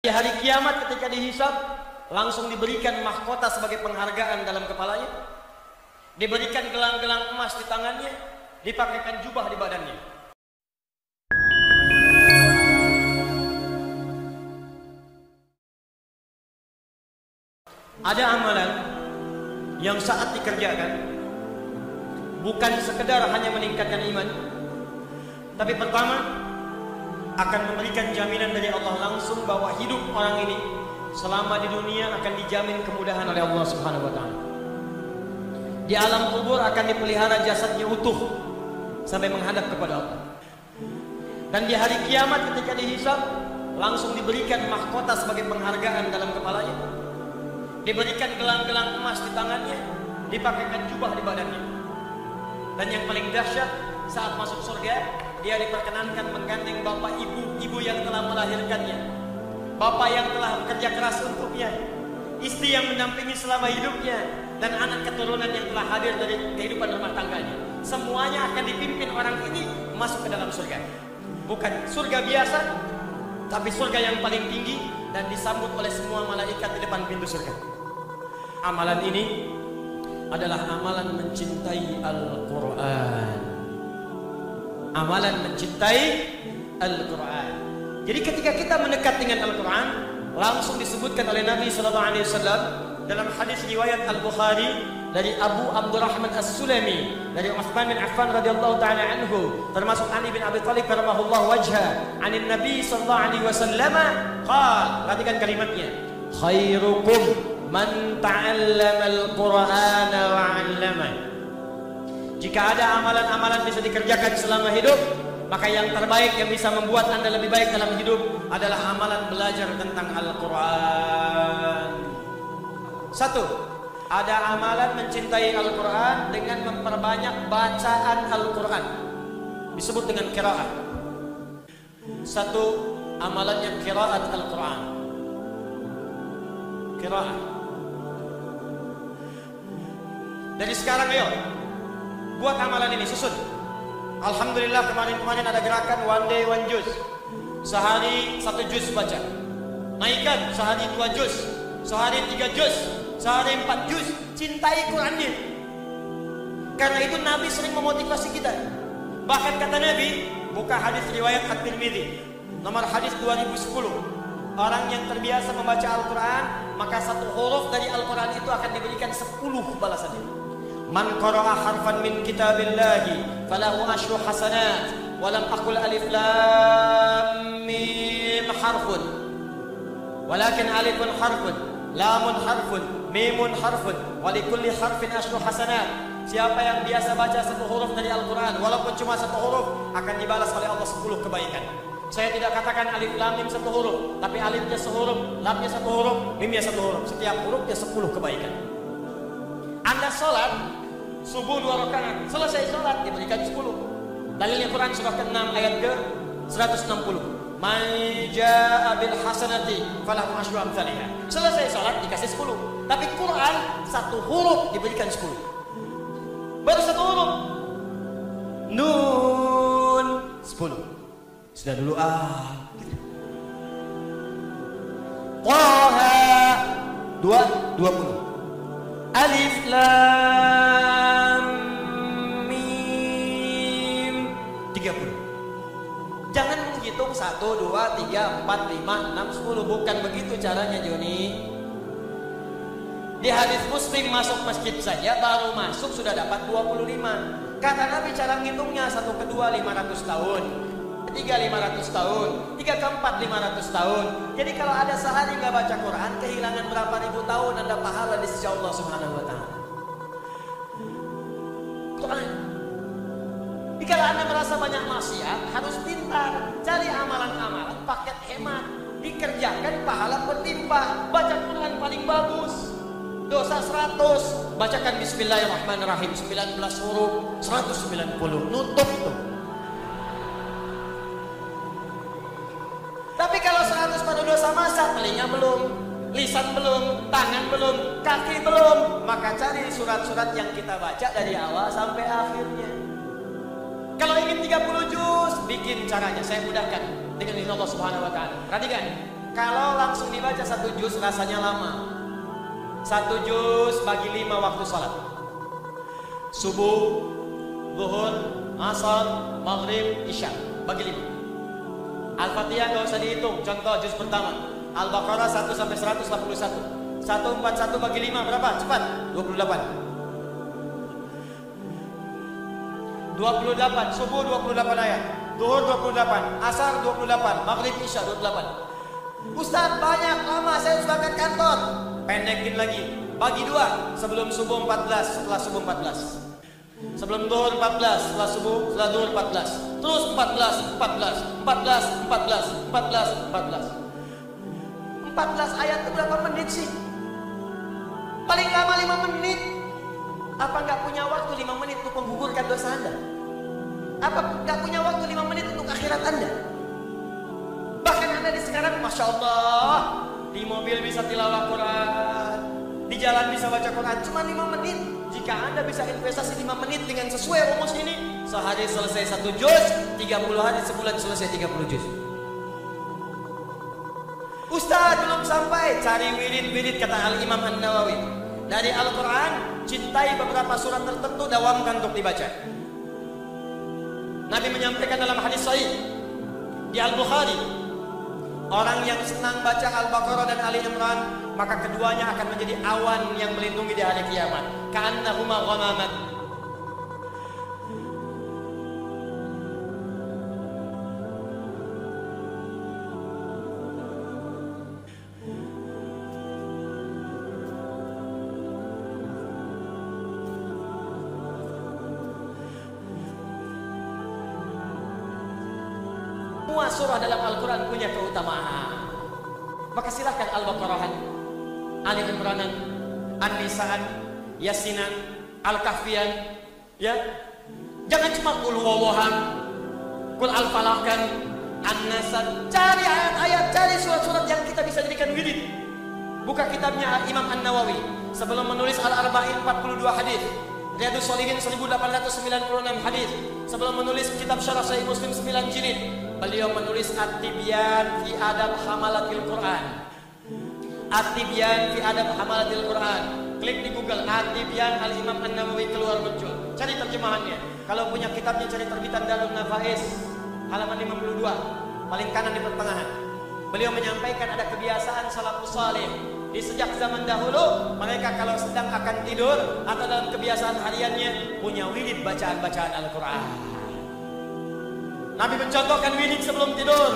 Di hari kiamat ketika dihisab, langsung diberikan mahkota sebagai penghargaan dalam kepalanya, diberikan gelang-gelang emas di tangannya, dipakaikan jubah di badannya. Ada amalan yang saat dikerjakan bukan sekedar hanya meningkatkan iman, tapi pertama akan memberikan jaminan dari Allah langsung bahwa hidup orang ini selama di dunia akan dijamin kemudahan oleh Allah Subhanahu wa taala. Di alam kubur akan dipelihara jasadnya utuh sampai menghadap kepada Allah. Dan di hari kiamat ketika dihisab, langsung diberikan mahkota sebagai penghargaan dalam kepalanya, diberikan gelang-gelang emas di tangannya, dipakaikan jubah di badannya. Dan yang paling dahsyat, saat masuk surga, dia diperkenankan menggandeng bapak ibu yang telah melahirkannya, bapak yang telah bekerja keras untuknya, istri yang mendampingi selama hidupnya, dan anak keturunan yang telah hadir dari kehidupan rumah tangganya. Semuanya akan dipimpin orang ini masuk ke dalam surga. Bukan surga biasa, tapi surga yang paling tinggi, dan disambut oleh semua malaikat di depan pintu surga. Amalan ini adalah amalan mencintai Al-Quran. Amalan mencintai Al-Quran. Jadi ketika kita mendekat dengan Al-Quran, langsung disebutkan oleh Nabi SAW dalam hadis riwayat Al-Bukhari dari Abu Abdurrahman As-Sulami, dari Utsman bin Affan radhiyallahu taala anhu, termasuk Ali bin Abi Thalib karamahullah wajha, anin Nabi sallallahu alaihi wasallam qala, perhatikan kalimatnya, khairukum man ta'allama al-Qur'ana wa 'allama. Jika ada amalan-amalan bisa dikerjakan selama hidup, maka yang terbaik yang bisa membuat Anda lebih baik dalam hidup adalah amalan belajar tentang Al-Quran. Satu, ada amalan mencintai Al-Quran dengan memperbanyak bacaan Al-Quran, disebut dengan qiraat. Satu, amalannya qiraat Al-Quran. Qiraat. Dari sekarang ayo buat amalan ini, susun. Alhamdulillah kemarin ada gerakan one day one juz, sehari 1 juz baca. Naikkan sehari 2 juz, sehari 3 juz, sehari 4 juz. Cintai Qurannya. Karena itu Nabi sering memotivasi kita. Bahkan kata Nabi, buka hadis riwayat At-Tirmidzi, nomor hadis 2010. Orang yang terbiasa membaca Al-Quran, maka 1 huruf dari Al-Quran itu akan diberikan 10 balasannya. Man qara'a harfan min kitabillahi falahu asyru hasanat wa lam aqul alif lam mim harfun walakin alifun harfun lamun harfun mimun harfun wa likulli harfin asyru hasanat. Siapa yang biasa baca 1 huruf dari Al-Quran, walaupun cuma 1 huruf, akan dibalas oleh Allah 10 kebaikan. Saya tidak katakan alif lam mim 1 huruf, tapi alifnya 1 huruf, lamnya 1 huruf, mimnya 1 huruf. Setiap hurufnya 10 kebaikan. Anda sholat subuh 2 rakaat, selesai sholat diberikan 10. Dalilnya Quran surah ke-6 ayat ke-160. Man jaa'a bil hasanati falahu asyru amsalihha. Selesai sholat dikasih 10. Tapi Quran 1 huruf diberikan 10. Baru 1 huruf. Nun 10. Sudah dulu Taha 20. Alif lam mim 30. Jangan menghitung 1, 2, 3, 4, 5, 6, 10. Bukan begitu caranya, Joni. Di hadis Muslim, masuk masjid saja baru masuk sudah dapat 25. Kata Nabi cara ngitungnya 1 ke 2 500 tahun, 3 500 tahun, 3 ke 4 500 tahun. Jadi kalau ada sehari nggak baca Quran, kehilangan berapa ribu tahun Anda pahala di sisi Allah Subhanahu wa taala. Quran. Jika Anda merasa banyak maksiat, harus pintar, cari amalan-amalan paket hemat, dikerjakan pahala berlimpah. Baca Quran paling bagus. Dosa 100, bacakan Bismillahirrahmanirrahim 19 huruf, 190, nutup itu. Tapi kalau 100 pada dosa masa, telinga belum, lisan belum, tangan belum, kaki belum, maka cari surat-surat yang kita baca dari awal sampai akhirnya. Kalau ingin 30 juz, bikin caranya, saya mudahkan dengan izin Allah Subhanahu wa taala. Perhatikan, Kalau langsung dibaca 1 juz rasanya lama. 1 juz bagi 5 waktu salat. Subuh, zuhur, asar, maghrib, isya, bagi 5. Al-Fatihah gak usah dihitung. Contoh juz pertama Al-Baqarah 1 sampai 181. 141 bagi 5 berapa? Cepat. 28. Subuh 28 ayat, zuhur 28, asar 28, maghrib isya 28. Ustaz banyak, lama, saya harus berangkat kantor. Pendekin lagi, bagi 2. Sebelum subuh 14, setelah subuh 14. Sebelum zuhur 14, setelah subuh, setelah zuhur 14. Terus 14, 14 ayat itu berapa menit sih? Paling lama 5 menit. Apa nggak punya waktu 5 menit untuk menggugurkan dosa Anda? Apa nggak punya waktu 5 menit untuk akhirat Anda? Bahkan Anda di sekarang, Masya Allah, di mobil bisa tilawah Quran, di jalan bisa baca Quran, cuma 5 menit. Jika Anda bisa investasi 5 menit dengan sesuai rumus ini, sehari selesai 1 juz, 30 hari sebulan selesai 30 juz. Ustaz belum sampai, cari wirid-wirid kata Al-Imam An-Nawawi. Dari Al-Quran, cintai beberapa surat tertentu, dawamkan untuk dibaca. Nabi menyampaikan dalam hadis sahih di Al-Bukhari, orang yang senang baca Al-Baqarah dan Ali Imran, maka keduanya akan menjadi awan yang melindungi di hari kiamat. Ka'annahuma ghamamat. Semua surah dalam Al-Quran punya keutamaan. Maka silahkan Al-Baqarahan, Ali Imranan, An-Nisaan, Yasinan, Al-Kahfian, ya. Jangan cuma Qul Huwallahan, Qul Al-Falaqan, An-Nasan. Cari ayat-ayat, cari surat-surat yang kita bisa jadikan wirid. Buka kitabnya Imam An-Nawawi sebelum menulis Al-Arba'in 42 hadis, Riyadhus Shalihin 1896 hadis. Sebelum menulis kitab Syarah Sahih Muslim 9 jilid, beliau menulis At-Tibyan fi Adab Hamalatil Quran. At-Tibyan fi Adab Hamalatil Quran. Klik di Google At-Tibyan Al-Imam An-Nawawi, keluar muncul. Cari terjemahannya. Kalau punya kitabnya cari terbitan Darun Nafais halaman 52, paling kanan di pertengahan. Beliau menyampaikan ada kebiasaan salafus saleh di sejak zaman dahulu, mereka kalau sedang akan tidur atau dalam kebiasaan hariannya punya wirid bacaan-bacaan Al-Quran. Nabi mencontohkan wirid sebelum tidur,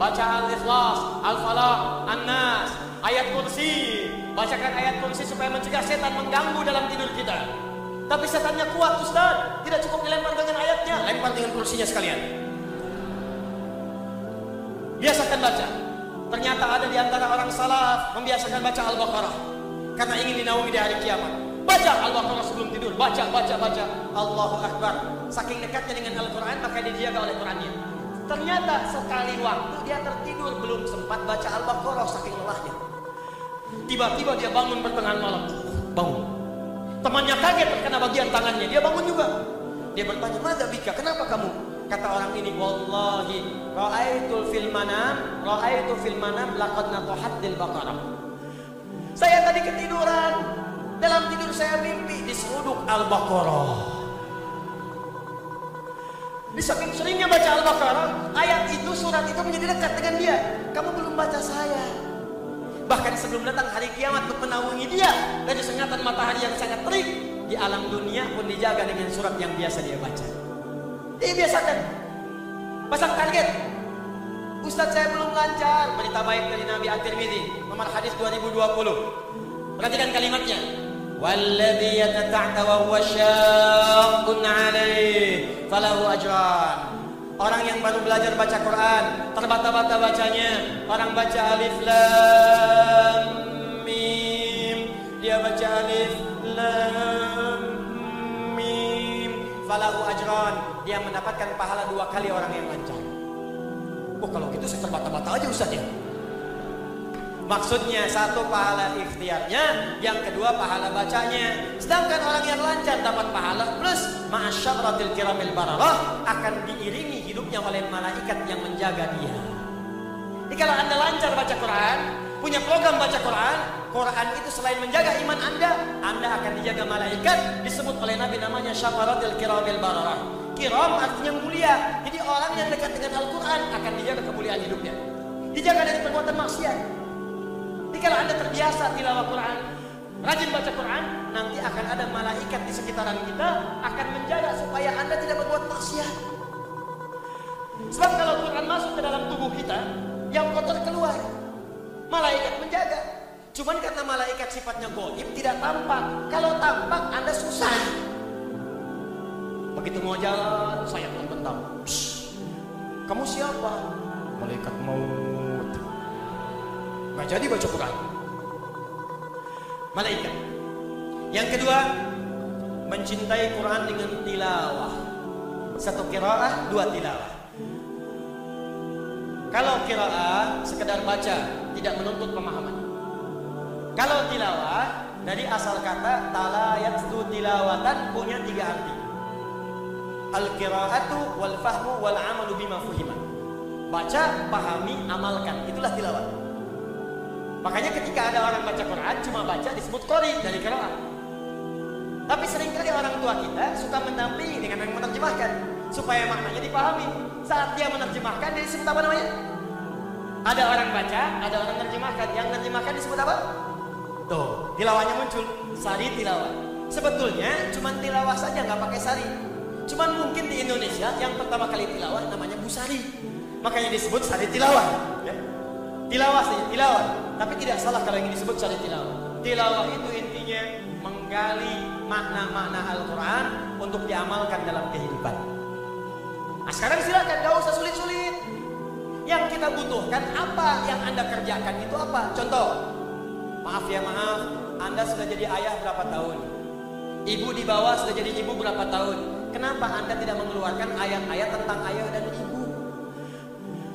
baca Al-Ikhlas, Al-Falaq, An-Nas, ayat kursi. Bacakan ayat kursi supaya mencegah setan mengganggu dalam tidur kita. Tapi setannya kuat Ustaz, tidak cukup dilempar dengan ayatnya, lempar dengan kursinya sekalian. Biasakan baca. Ternyata ada di antara orang salaf membiasakan baca Al-Baqarah karena ingin dinaungi di hari kiamat. Baca Al-Baqarah sebelum tidur, baca. Allahu Akbar. Saking dekatnya dengan Al-Quran, maka dia dijaga oleh Qurannya. Ternyata sekali waktu dia tertidur, belum sempat baca Al-Baqarah saking lelahnya. Tiba-tiba dia bangun pertengahan malam. Bangun. Temannya kaget terkena bagian tangannya, dia bangun juga. Dia bertanya, "Madza bika? Kenapa kamu?" Kata orang ini, "Wallahi ra'aitu fil manam laqad natahaddil Baqarah." Saya tadi ketiduran. Dalam tidur saya mimpi diseruduk Al-Baqarah. Di saking seringnya baca Al-Baqarah, ayat itu, surat itu menjadi dekat dengan dia. Kamu belum baca saya. Bahkan sebelum datang hari kiamat untuk menaungi dia dari sengatan matahari yang sangat terik, di alam dunia pun dijaga dengan surat yang biasa dia baca. Biasakan. Pasang target. Ustaz saya belum lancar. Berita baik dari Nabi At-Tirmidzi, nomor hadis 2020. Perhatikan kalimatnya. Walladzi yatata'ta wa huwa syaqqun 'alaihi falahu ajran. Orang yang baru belajar baca Quran, terbata-bata bacanya. Orang baca alif lam mim, dia baca alif lam mim, falahu ajran, dia mendapatkan pahala 2 kali orang yang lancar. Oh, kalau gitu saya terbata-bata aja Ustaz ya. Maksudnya satu pahala ikhtiarnya, yang kedua pahala bacanya. Sedangkan orang yang lancar dapat pahala plus ma'asyaratil kiramil bararah, akan diiringi hidupnya oleh malaikat yang menjaga dia. Jadi kalau Anda lancar baca Quran, punya program baca Quran, Quran itu selain menjaga iman Anda akan dijaga malaikat. Disebut oleh Nabi namanya syafaratil kiramil bararah. Kiram artinya mulia. Jadi orang yang dekat dengan Al-Quran akan dijaga kemuliaan hidupnya, dijaga dari perbuatan maksiat. Jadi kalau Anda terbiasa tilawah Quran, rajin baca Quran, nanti akan ada malaikat di sekitaran kita akan menjaga supaya Anda tidak berbuat maksiat. Sebab kalau Quran masuk ke dalam tubuh kita, yang kotor keluar, malaikat menjaga. Cuman karena malaikat sifatnya gaib, tidak tampak. Kalau tampak Anda susah. Begitu mau jalan, saya bentang. Kamu siapa? Malaikat maut. Gak jadi baca Quran. Malaikat. Yang kedua, mencintai Quran dengan tilawah. Satu qiraah, dua tilawah. Kalau qiraah sekedar baca, tidak menuntut pemahaman. Kalau tilawah, dari asal kata tala yatlu tilawatan, punya tiga arti. Al-qiraatu wal fahmu wal amalu bima fuhima. Baca, pahami, amalkan. Itulah tilawah. Makanya ketika ada orang baca Quran, cuma baca disebut qari dari qiraah. Tapi seringkali orang tua kita suka mendampingi dengan yang menerjemahkan supaya maknanya dipahami. Saat dia menerjemahkan, dia disebut apa namanya? Ada orang baca, ada orang menerjemahkan. Yang menerjemahkan disebut apa? Tuh, tilawahnya muncul, sari tilawah. Sebetulnya cuma tilawah saja, nggak pakai sari. Cuman mungkin di Indonesia yang pertama kali tilawah namanya busari, makanya disebut sari tilawah. Ya. Tilawah saja, tilawah. Tapi tidak salah kalau yang disebut sari tilawah. Tilawah itu intinya menggali makna-makna Al-Quran untuk diamalkan dalam kehidupan. Nah, sekarang silakan, gak usah sulit-sulit. Yang kita butuhkan apa yang Anda kerjakan itu apa? Contoh, maaf ya maaf, Anda sudah jadi ayah berapa tahun? Ibu di bawah sudah jadi ibu berapa tahun? Kenapa Anda tidak mengeluarkan ayat-ayat tentang ayah dan ibu?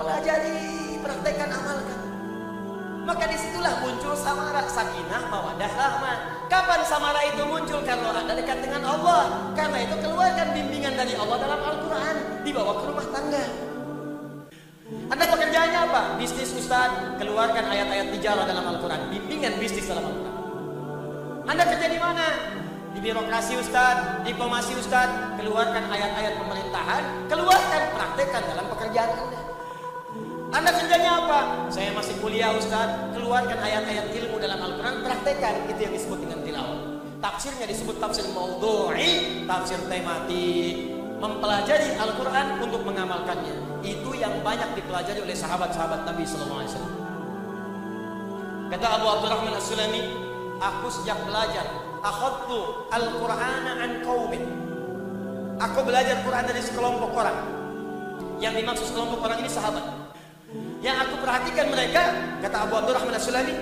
Pelajari, praktekkan, amalkan. Maka disitulah muncul samara, sakinah, mawaddah, rahmah. Kapan samara itu muncul? Kalau Anda dekat dengan Allah. Karena itu keluarkan bimbingan dari Allah dalam Al-Quran, dibawa ke rumah tangga. Anda pekerjaannya apa? Bisnis Ustaz, keluarkan ayat-ayat tijarah dalam Al-Quran, bimbingan bisnis dalam Al-Quran. Anda kerja di mana? Di birokrasi Ustaz, diplomasi Ustaz, keluarkan ayat-ayat pemerintahan, keluarkan, praktekkan dalam pekerjaan Anda. Anda kerjanya apa? Saya masih kuliah Ustaz, keluarkan ayat-ayat ilmu dalam Al-Quran, praktekkan. Itu yang disebut dengan tilawah. Tafsirnya disebut tafsir maudhu'i, tafsir tematik. Mempelajari Al-Quran untuk mengamalkannya. Itu yang banyak dipelajari oleh sahabat-sahabat Nabi SAW. Kata Abu Abdurrahman As-Sulami, aku sejak belajar, akhadtu Al-Qur'ana an qaumin. Aku belajar Quran dari sekelompok orang. Yang dimaksud sekelompok orang ini sahabat. Yang aku perhatikan mereka, kata Abu Abdurrahman As-Sulami,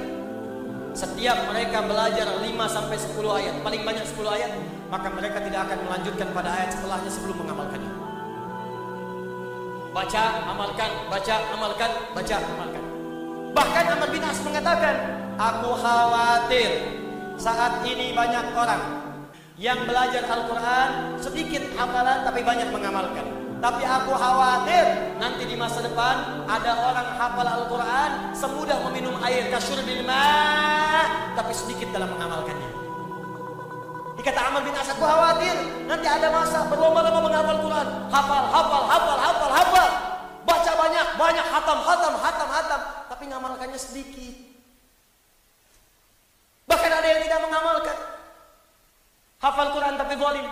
setiap mereka belajar 5-10 ayat, paling banyak 10 ayat, maka mereka tidak akan melanjutkan pada ayat setelahnya sebelum mengamalkannya. Baca, amalkan, baca, amalkan, baca, amalkan. Bahkan Amr bin As mengatakan, aku khawatir saat ini banyak orang yang belajar Al-Quran, sedikit hafalan tapi banyak mengamalkan. Tapi aku khawatir nanti di masa depan ada orang hafal Al-Quran semudah meminum air kasyurbil ma', tapi sedikit dalam mengamalkannya. Dikata Amr bin As, aku khawatir nanti ada masa berlomba-lomba menghafal Quran, hafal, baca banyak, hatam, tapi ngamalkannya sedikit. Bahkan ada yang tidak mengamalkan, hafal Quran tapi zalim.